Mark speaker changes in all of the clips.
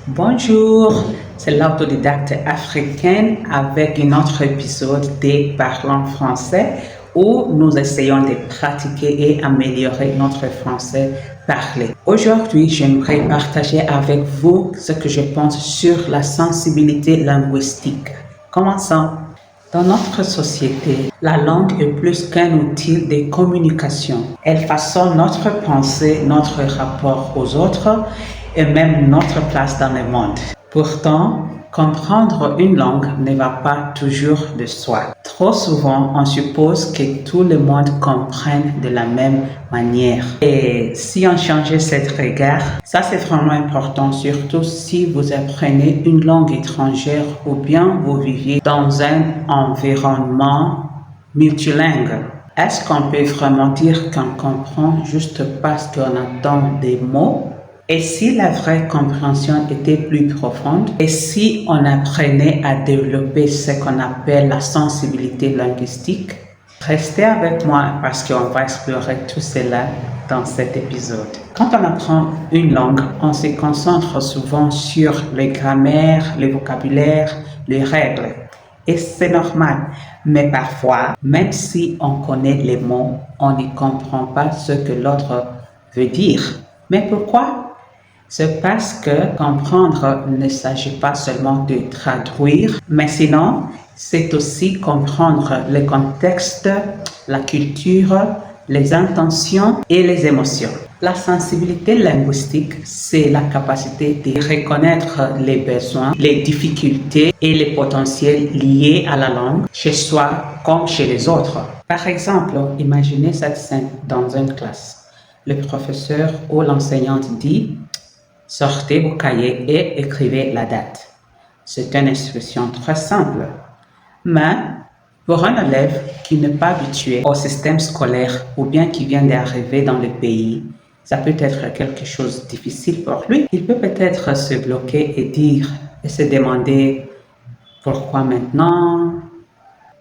Speaker 1: Bonjour, c'est l'autodidacte africaine avec un autre épisode des Parlons français où nous essayons de pratiquer et améliorer notre français parlé. Aujourd'hui, j'aimerais partager avec vous ce que je pense sur la sensibilité linguistique. Commençons. Dans notre société, la langue est plus qu'un outil de communication. Elle façonne notre pensée, notre rapport aux autres et même notre place dans le monde. Pourtant, comprendre une langue ne va pas toujours de soi. Trop souvent, on suppose que tout le monde comprenne de la même manière. Et si on changeait cet regard, ça c'est vraiment important, surtout si vous apprenez une langue étrangère ou bien vous viviez dans un environnement multilingue. Est-ce qu'on peut vraiment dire qu'on comprend juste parce qu'on entend des mots? Et si la vraie compréhension était plus profonde? Et si on apprenait à développer ce qu'on appelle la sensibilité linguistique? Restez avec moi parce qu'on va explorer tout cela dans cet épisode. Quand on apprend une langue, on se concentre souvent sur les grammaires, le vocabulaire, les règles. Et c'est normal. Mais parfois, même si on connaît les mots, on ne comprend pas ce que l'autre veut dire. Mais pourquoi? C'est parce que comprendre ne s'agit pas seulement de traduire, mais sinon, c'est aussi comprendre le contexte, la culture, les intentions et les émotions. La sensibilité linguistique, c'est la capacité de reconnaître les besoins, les difficultés et les potentiels liés à la langue, chez soi comme chez les autres. Par exemple, imaginez cette scène dans une classe. Le professeur ou l'enseignante dit: sortez vos cahiers et écrivez la date. C'est une instruction très simple. Mais pour un élève qui n'est pas habitué au système scolaire ou bien qui vient d'arriver dans le pays, ça peut être quelque chose de difficile pour lui. Il peut peut-être se bloquer et se demander pourquoi maintenant,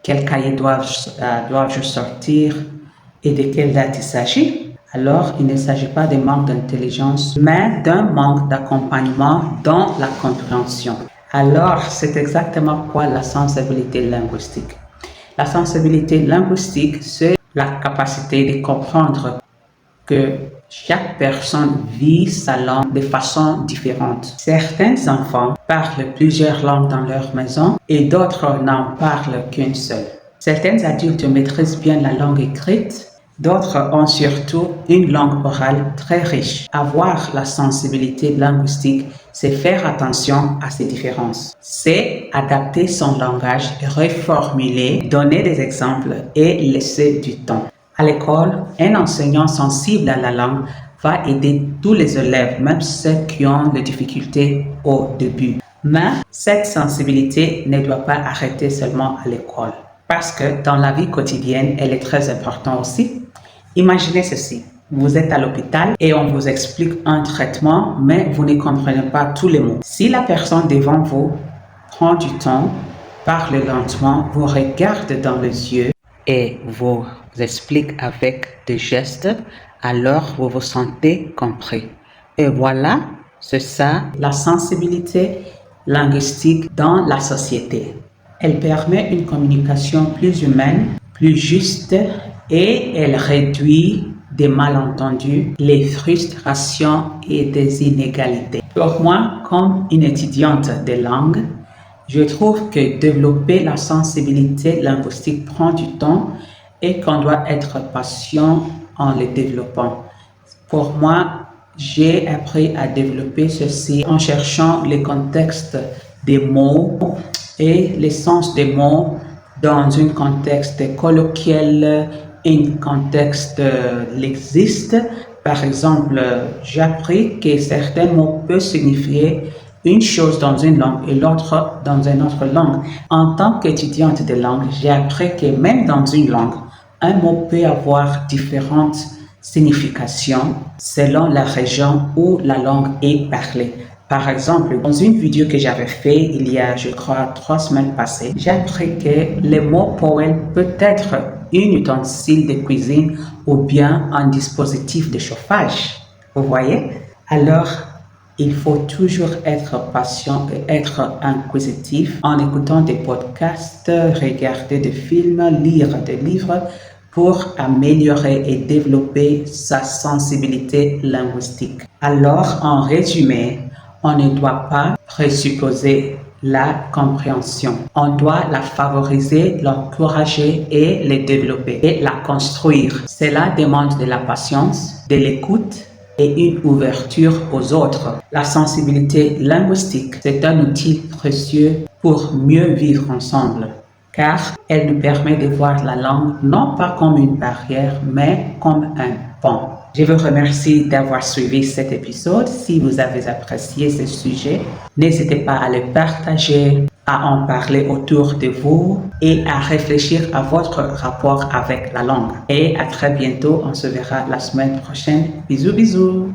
Speaker 1: quel cahier dois-je sortir et de quelle date il s'agit. Alors, il ne s'agit pas d'un manque d'intelligence, mais d'un manque d'accompagnement dans la compréhension. Alors, c'est exactement quoi la sensibilité linguistique? La sensibilité linguistique, c'est la capacité de comprendre que chaque personne vit sa langue de façon différente. Certains enfants parlent plusieurs langues dans leur maison et d'autres n'en parlent qu'une seule. Certains adultes maîtrisent bien la langue écrite. D'autres ont surtout une langue orale très riche. Avoir la sensibilité linguistique, c'est faire attention à ces différences. C'est adapter son langage, reformuler, donner des exemples et laisser du temps. À l'école, un enseignant sensible à la langue va aider tous les élèves, même ceux qui ont des difficultés au début. Mais cette sensibilité ne doit pas arrêter seulement à l'école, parce que dans la vie quotidienne, elle est très importante aussi. Imaginez ceci, vous êtes à l'hôpital et on vous explique un traitement, mais vous ne comprenez pas tous les mots. Si la personne devant vous prend du temps, parle lentement, vous regarde dans les yeux et vous explique avec des gestes, alors vous vous sentez compris. Et voilà, c'est ça la sensibilité linguistique dans la société. Elle permet une communication plus humaine, plus juste, et elle réduit des malentendus, les frustrations et des inégalités. Pour moi, comme une étudiante de langue, je trouve que développer la sensibilité linguistique prend du temps et qu'on doit être patient en le développant. Pour moi, j'ai appris à développer ceci en cherchant le contexte des mots et le sens des mots dans un contexte colloquial, un contexte existe. Par exemple, j'ai appris que certains mots peuvent signifier une chose dans une langue et l'autre dans une autre langue. En tant qu'étudiante de langue, j'ai appris que même dans une langue, un mot peut avoir différentes significations selon la région où la langue est parlée. Par exemple, dans une vidéo que j'avais faite il y a, je crois, 3 semaines passées, j'ai appris que le mot poêle peut être un ustensile de cuisine ou bien un dispositif de chauffage. Vous voyez? Alors, Il faut toujours être patient et être inquisitif en écoutant des podcasts, regarder des films, lire des livres pour améliorer et développer sa sensibilité linguistique. Alors, en résumé, on ne doit pas présupposer la compréhension. On doit la favoriser, l'encourager et la développer et la construire. Cela demande de la patience, de l'écoute et une ouverture aux autres. La sensibilité linguistique, c'est un outil précieux pour mieux vivre ensemble, car elle nous permet de voir la langue non pas comme une barrière, mais comme un pont. Je vous remercie d'avoir suivi cet épisode. Si vous avez apprécié ce sujet, n'hésitez pas à le partager, à en parler autour de vous et à réfléchir à votre rapport avec la langue. Et à très bientôt, on se verra la semaine prochaine. Bisous, bisous.